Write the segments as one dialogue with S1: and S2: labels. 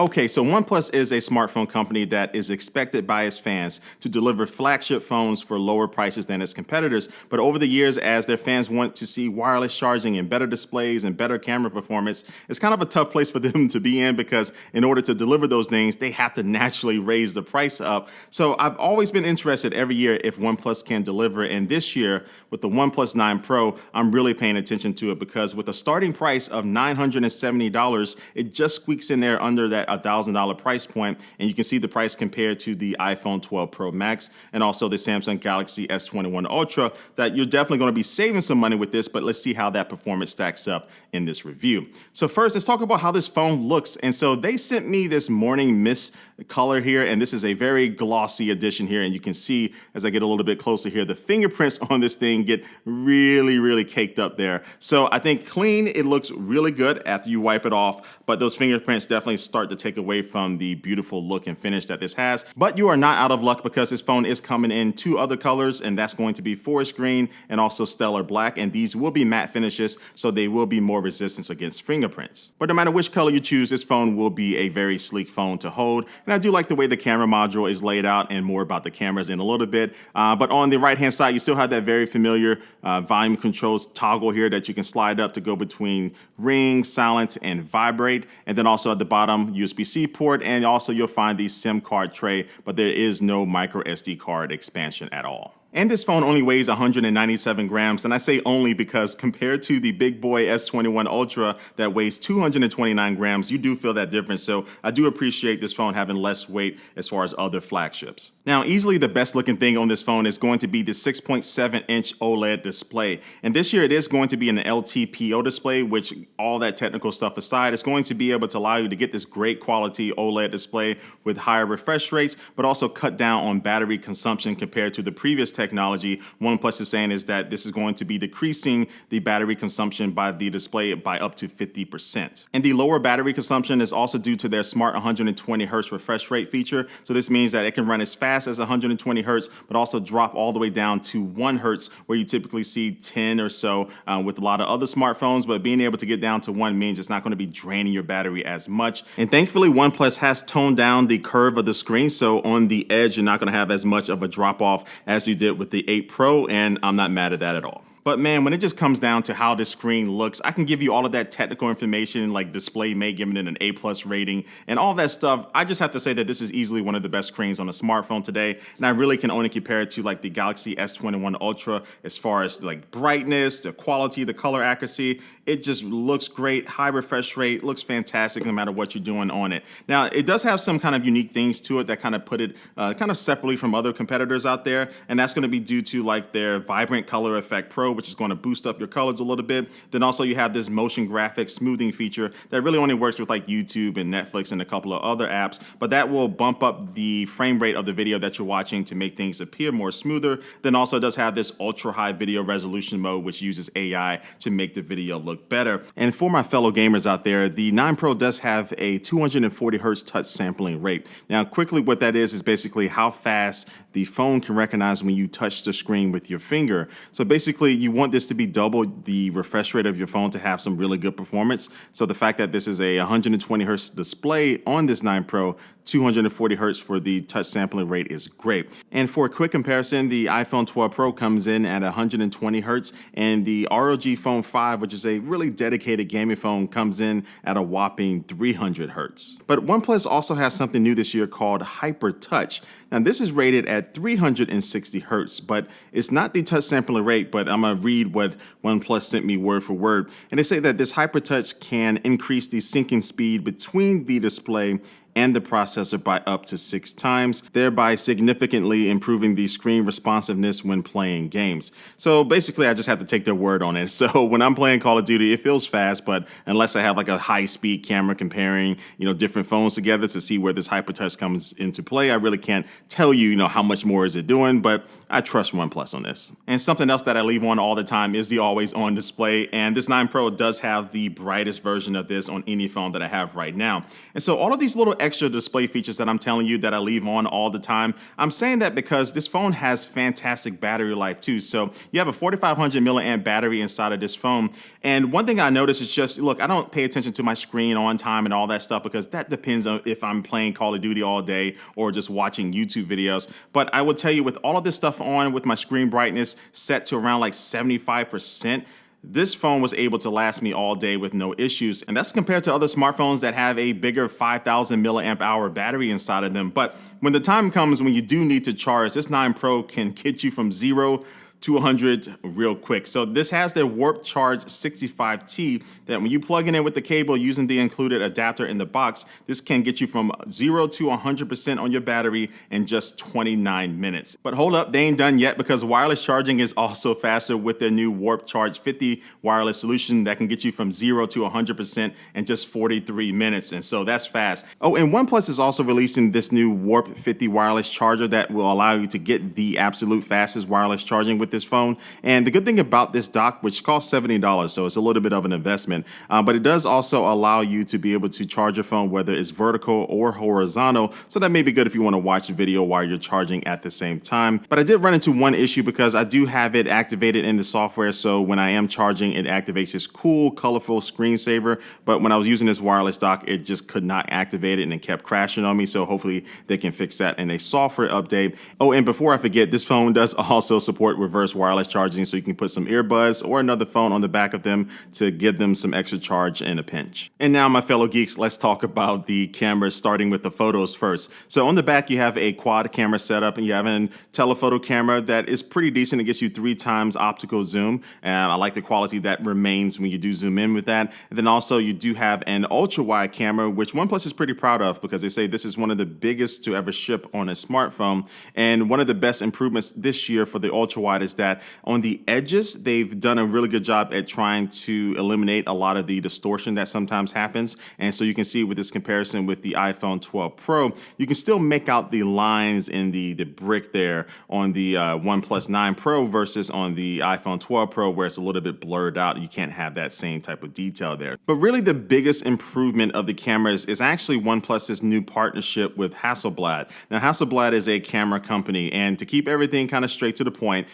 S1: Okay, so OnePlus is a smartphone company that is expected by its fans to deliver flagship phones for lower prices than its competitors. But over the years, as their fans want to see wireless charging and better displays and better camera performance, it's kind of a tough place for them to be in because in order to deliver those things, they have to naturally raise the price up. So I've always been interested every year if OnePlus can deliver. And this year, with the OnePlus 9 Pro, I'm really paying attention to it because with a starting price of $970, it just squeaks in there under that $1,000 price point, and you can see the price compared to the iPhone 12 Pro Max and also the Samsung Galaxy S21 Ultra, that you're definitely going to be saving some money with this, but let's see how that performance stacks up in this review. So first, let's talk about how this phone looks. And so they sent me this morning mist color here, and this is a very glossy edition here, and you can see as I get a little bit closer here, the fingerprints on this thing get really caked up there. So I think clean, it looks really good after you wipe it off, but those fingerprints definitely start to take away from the beautiful look and finish that this has. But you are not out of luck because this phone is coming in two other colors, and that's going to be forest green and also stellar black, and these will be matte finishes, so they will be more resistant against fingerprints. But no matter which color you choose, this phone will be a very sleek phone to hold, and I do like the way the camera module is laid out, and more about the cameras in a little bit. But on the right hand side, you still have that very familiar volume controls toggle here that you can slide up to go between ring, silence, and vibrate, and then also at the bottom, USB-C port, and also you'll find the SIM card tray, but there is no micro SD card expansion at all. And this phone only weighs 197 grams, and I say only because compared to the big boy S21 Ultra that weighs 229 grams, you do feel that difference. So I do appreciate this phone having less weight as far as other flagships. Now, easily the best looking thing on this phone is going to be the 6.7-inch OLED display. And this year it is going to be an LTPO display, which all that technical stuff aside, is going to be able to allow you to get this great quality OLED display with higher refresh rates, but also cut down on battery consumption compared to the previous technology. OnePlus is saying is that this is going to be decreasing the battery consumption by the display by up to 50%. And the lower battery consumption is also due to their smart 120 hertz refresh rate feature. So this means that it can run as fast as 120 hertz, but also drop all the way down to 1 hertz, where you typically see 10 or so with a lot of other smartphones. But being able to get down to 1 means it's not going to be draining your battery as much. And thankfully, OnePlus has toned down the curve of the screen. So on the edge, you're not going to have as much of a drop off as you did with the 8 Pro, and I'm not mad at that at all. But man, when it just comes down to how this screen looks, I can give you all of that technical information like DisplayMate giving it an A+ rating and all that stuff. I just have to say that this is easily one of the best screens on a smartphone today, and I really can only compare it to like the Galaxy S21 Ultra as far as like brightness, the quality, the color accuracy. It just looks great, high refresh rate, looks fantastic no matter what you're doing on it. Now, it does have some kind of unique things to it that kind of put it kind of separately from other competitors out there, and that's going to be due to like their Vibrant Color Effect Pro, which is going to boost up your colors a little bit. Then also you have this motion graphics smoothing feature that really only works with like YouTube and Netflix and a couple of other apps, but that will bump up the frame rate of the video that you're watching to make things appear more smoother. Then also it does have this ultra high video resolution mode, which uses AI to make the video look better. And for my fellow gamers out there, the 9 Pro does have a 240 hertz touch sampling rate. Now, quickly what that is basically how fast the phone can recognize when you touch the screen with your finger. So basically you want this to be double the refresh rate of your phone to have some really good performance. So the fact that this is a 120 hertz display on this 9 Pro, 240 hertz for the touch sampling rate is great. And for a quick comparison, the iPhone 12 Pro comes in at 120 hertz, and the ROG Phone 5, which is a really dedicated gaming phone, comes in at a whopping 300 hertz. But OnePlus also has something new this year called Hyper Touch. Now this is rated at 360 hertz, but it's not the touch sampling rate, but I'm gonna read what OnePlus sent me word for word. And they say that this Hyper Touch can increase the syncing speed between the display and the processor by up to 6 times, thereby significantly improving the screen responsiveness when playing games. So basically, I just have to take their word on it. So when I'm playing Call of Duty, it feels fast, but unless I have like a high-speed camera comparing, different phones together to see where this HyperTouch comes into play, I really can't tell you, how much more is it doing, but I trust OnePlus on this. And something else that I leave on all the time is the always-on display, and this 9 Pro does have the brightest version of this on any phone that I have right now. And so all of these little extra display features that I'm telling you that I leave on all the time. I'm saying that because this phone has fantastic battery life too. So you have a 4500 milliamp battery inside of this phone. And one thing I noticed is just, look, I don't pay attention to my screen on time and all that stuff because that depends on if I'm playing Call of Duty all day or just watching YouTube videos. But I will tell you, with all of this stuff on, with my screen brightness set to around like 75%, this phone was able to last me all day with no issues. And that's compared to other smartphones that have a bigger 5000 milliamp hour battery inside of them. But when the time comes when you do need to charge, this 9 Pro can get you from 0 to 100 real quick. So this has their Warp Charge 65T that when you plug it in with the cable using the included adapter in the box, this can get you from 0 to 100% on your battery in just 29 minutes. But hold up, they ain't done yet, because wireless charging is also faster with their new Warp Charge 50 wireless solution that can get you from 0 to 100% in just 43 minutes. And so that's fast. Oh, and OnePlus is also releasing this new Warp 50 wireless charger that will allow you to get the absolute fastest wireless charging with this phone. And the good thing about this dock, which costs $70, so it's a little bit of an investment, but it does also allow you to be able to charge your phone whether it's vertical or horizontal. So that may be good if you want to watch a video while you're charging at the same time. But I did run into one issue because I do have it activated in the software. So when I am charging, it activates this cool, colorful screensaver. But when I was using this wireless dock, it just could not activate it and it kept crashing on me. So hopefully they can fix that in a software update. Oh, and before I forget, this phone does also support reverse wireless charging, so you can put some earbuds or another phone on the back of them to give them some extra charge in a pinch. And now, my fellow geeks, let's talk about the cameras, starting with the photos first. So on the back, you have a quad camera setup, and you have a telephoto camera that is pretty decent. It gets you 3 times optical zoom, and I like the quality that remains when you do zoom in with that. And then also you do have an ultra wide camera, which OnePlus is pretty proud of because they say this is one of the biggest to ever ship on a smartphone. And one of the best improvements this year for the ultra wide is that on the edges, they've done a really good job at trying to eliminate a lot of the distortion that sometimes happens. And so you can see with this comparison with the iPhone 12 Pro, you can still make out the lines in the brick there on the OnePlus 9 Pro versus on the iPhone 12 Pro, where it's a little bit blurred out. You can't have that same type of detail there. But really the biggest improvement of the cameras is actually OnePlus's new partnership with Hasselblad. Now, Hasselblad is a camera company, and to keep everything kind of straight to the point,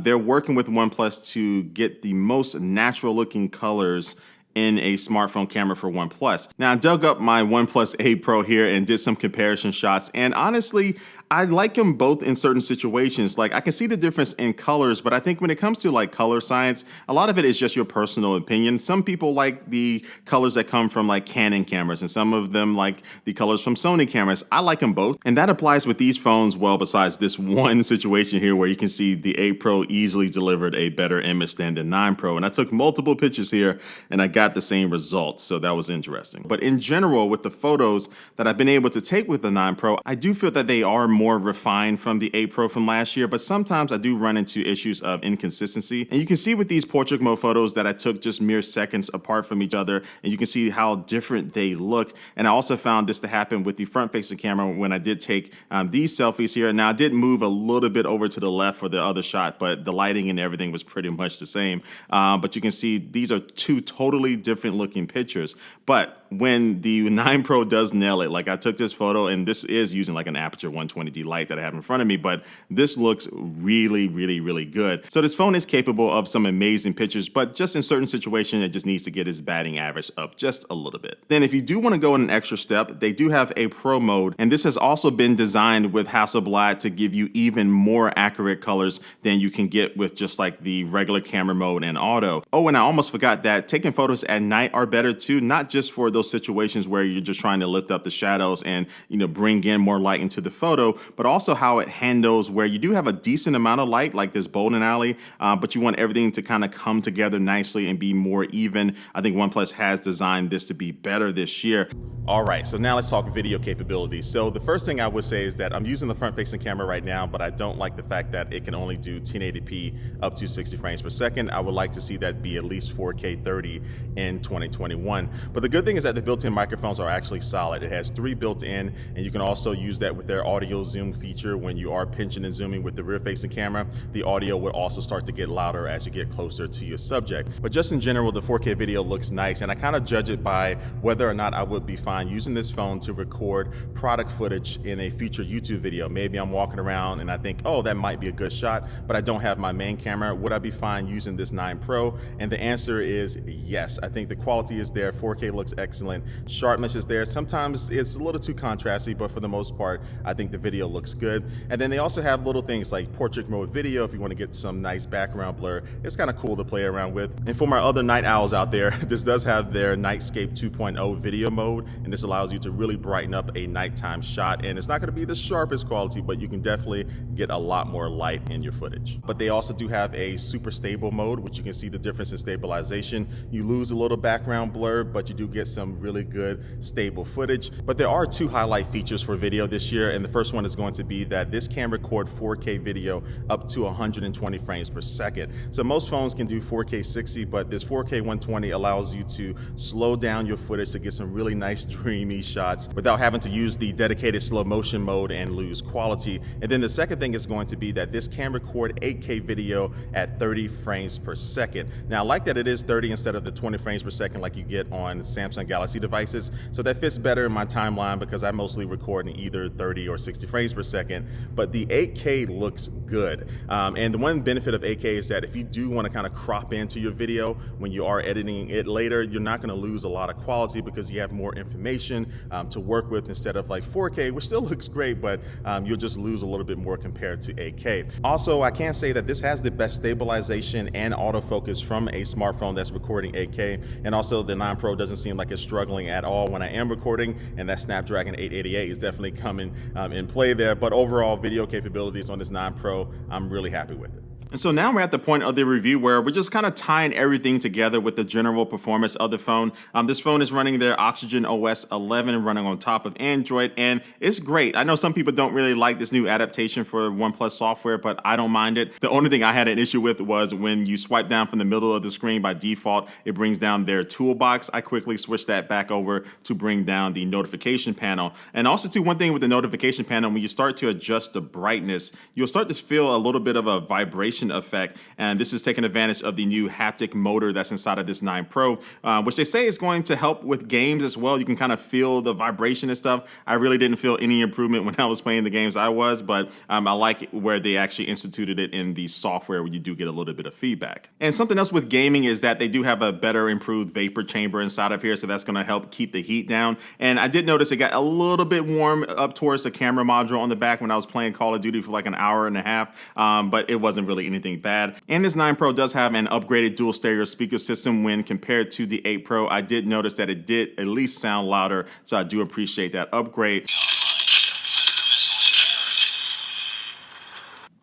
S1: they're working with OnePlus to get the most natural looking colors in a smartphone camera for OnePlus. Now, I dug up my OnePlus 8 Pro here and did some comparison shots, and honestly, I like them both in certain situations. Like, I can see the difference in colors, but I think when it comes to like color science, a lot of it is just your personal opinion. Some people like the colors that come from like Canon cameras, and some of them like the colors from Sony cameras. I like them both, and that applies with these phones well, besides this one situation here where you can see the 8 Pro easily delivered a better image than the 9 Pro. And I took multiple pictures here and I got the same results, so that was interesting. But in general, with the photos that I've been able to take with the 9 Pro, I do feel that they are more refined from the 8 Pro from last year, but sometimes I do run into issues of inconsistency. And you can see with these portrait mode photos that I took just mere seconds apart from each other, and you can see how different they look. And I also found this to happen with the front-facing camera when I did take these selfies here. Now, I did move a little bit over to the left for the other shot, but the lighting and everything was pretty much the same. But you can see these are 2 totally different looking pictures. But when the 9 Pro does nail it, like I took this photo, and this is using like an Aperture 120D light that I have in front of me, but this looks really, really, really good. So this phone is capable of some amazing pictures, but just in certain situations, it just needs to get its batting average up just a little bit. Then if you do want to go in an extra step, they do have a Pro mode, and this has also been designed with Hasselblad to give you even more accurate colors than you can get with just like the regular camera mode and auto. Oh, and I almost forgot that taking photos at night are better too, not just for those situations where you're just trying to lift up the shadows and, you know, bring in more light into the photo, but also how it handles where you do have a decent amount of light, like this bowling alley, but you want everything to kind of come together nicely and be more even. I think OnePlus has designed this to be better this year. All right, so now let's talk video capabilities. So the first thing I would say is that I'm using the front-facing camera right now, but I don't like the fact that it can only do 1080p up to 60 frames per second. I would like to see that be at least 4K 30 in 2021. But the good thing is that the built-in microphones are actually solid. It has 3 built in, and you can also use that with their audio zoom feature. When you are pinching and zooming with the rear-facing camera, the audio will also start to get louder as you get closer to your subject. But just in general, the 4K video looks nice, and I kind of judge it by whether or not I would be fine using this phone to record product footage in a future YouTube video. Maybe I'm walking around and I think, oh, that might be a good shot, but I don't have my main camera. Would I be fine using this 9 Pro? And the answer is yes. I think the quality is there. 4K looks excellent. Sharpness is there. Sometimes it's a little too contrasty, but for the most part, I think the video looks good. And then they also have little things like portrait mode video if you want to get some nice background blur. It's kind of cool to play around with. And for my other night owls out there, this does have their Nightscape 2.0 video mode, and this allows you to really brighten up a nighttime shot. And it's not going to be the sharpest quality, but you can definitely get a lot more light in your footage. But they also do have a super stable mode, which you can see the difference in stabilization. You lose a little background blur, but you do get some really good stable footage. But there are 2 highlight features for video this year, and the first one is going to be that this can record 4K video up to 120 frames per second. So most phones can do 4K 60, but this 4K 120 allows you to slow down your footage to get some really nice dreamy shots without having to use the dedicated slow motion mode and lose quality. And then the second thing is going to be that this can record 8K video at 30 frames per second. Now I like that it is 30 instead of the 20 frames per second like you get on Samsung Galaxy devices. So that fits better in my timeline because I mostly record in either 30 or 60 frames per second, but the 8K looks good. And the one benefit of 8K is that if you do want to kind of crop into your video when you are editing it later, you're not going to lose a lot of quality because you have more information to work with instead of like 4K, which still looks great, but you'll just lose a little bit more compared to 8K. Also, I can say that this has the best stabilization and autofocus from a smartphone that's recording 8K, and also the 9 Pro doesn't seem like it's struggling at all when I am recording, and that Snapdragon 888 is definitely coming in play there. But overall video capabilities on this 9 Pro, I'm really happy with it. And so now we're at the point of the review where we're just kind of tying everything together with the general performance of the phone. This phone is running their Oxygen OS 11 running on top of Android, and it's great. I know some people don't really like this new adaptation for OnePlus software, but I don't mind it. The only thing I had an issue with was when you swipe down from the middle of the screen by default, it brings down their toolbox. I quickly switched that back over to bring down the notification panel. And also too, one thing with the notification panel, when you start to adjust the brightness, you'll start to feel a little bit of a vibration effect, and this is taking advantage of the new haptic motor that's inside of this 9 Pro, which they say is going to help with games as well. You can kind of feel the vibration and stuff. I really didn't feel any improvement when I was playing the games I was, but I like where they actually instituted it in the software where you do get a little bit of feedback. And something else with gaming is that they do have a better improved vapor chamber inside of here, so that's going to help keep the heat down. And I did notice it got a little bit warm up towards the camera module on the back when I was playing Call of Duty for like an hour and a half, but it wasn't really anything bad. And this 9 Pro does have an upgraded dual stereo speaker system when compared to the 8 Pro. I did notice that it did at least sound louder, so I do appreciate that upgrade.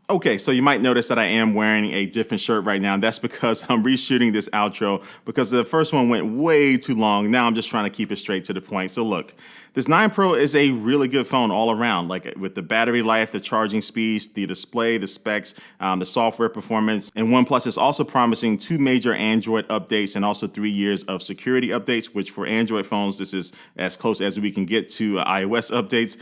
S1: Okay, so you might notice that I am wearing a different shirt right now. That's because I'm reshooting this outro because the first one went way too long. Now I'm just trying to keep it straight to the point. So look, this 9 Pro is a really good phone all around, like with the battery life, the charging speeds, the display, the specs, the software performance. And OnePlus is also promising 2 major Android updates and also 3 years of security updates, which for Android phones, this is as close as we can get to iOS updates.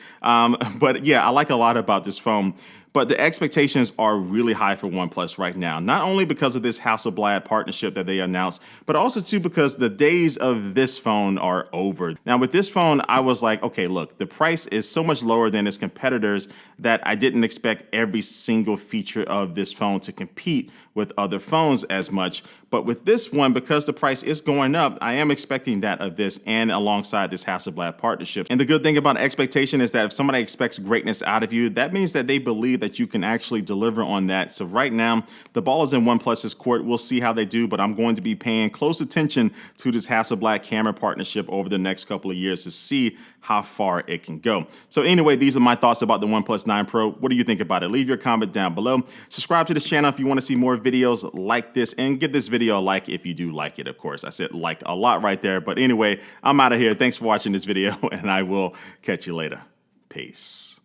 S1: But yeah, I like a lot about this phone. But the expectations are really high for OnePlus right now, not only because of this Hasselblad partnership that they announced, but also too because the days of this phone are over. Now with this phone, I was like, okay, look, the price is so much lower than its competitors that I didn't expect every single feature of this phone to compete with other phones as much. But with this one, because the price is going up, I am expecting that of this and alongside this Hasselblad partnership. And the good thing about expectation is that if somebody expects greatness out of you, that means that they believe that you can actually deliver on that. So right now, the ball is in OnePlus's court. We'll see how they do, but I'm going to be paying close attention to this Hasselblad camera partnership over the next couple of years to see how far it can go. So anyway, these are my thoughts about the OnePlus 9 Pro. What do you think about it? Leave your comment down below. Subscribe to this channel if you want to see more videos like this, and give this video a like if you do like it, of course. I said like a lot right there, but anyway, I'm out of here. Thanks for watching this video, and I will catch you later. Peace.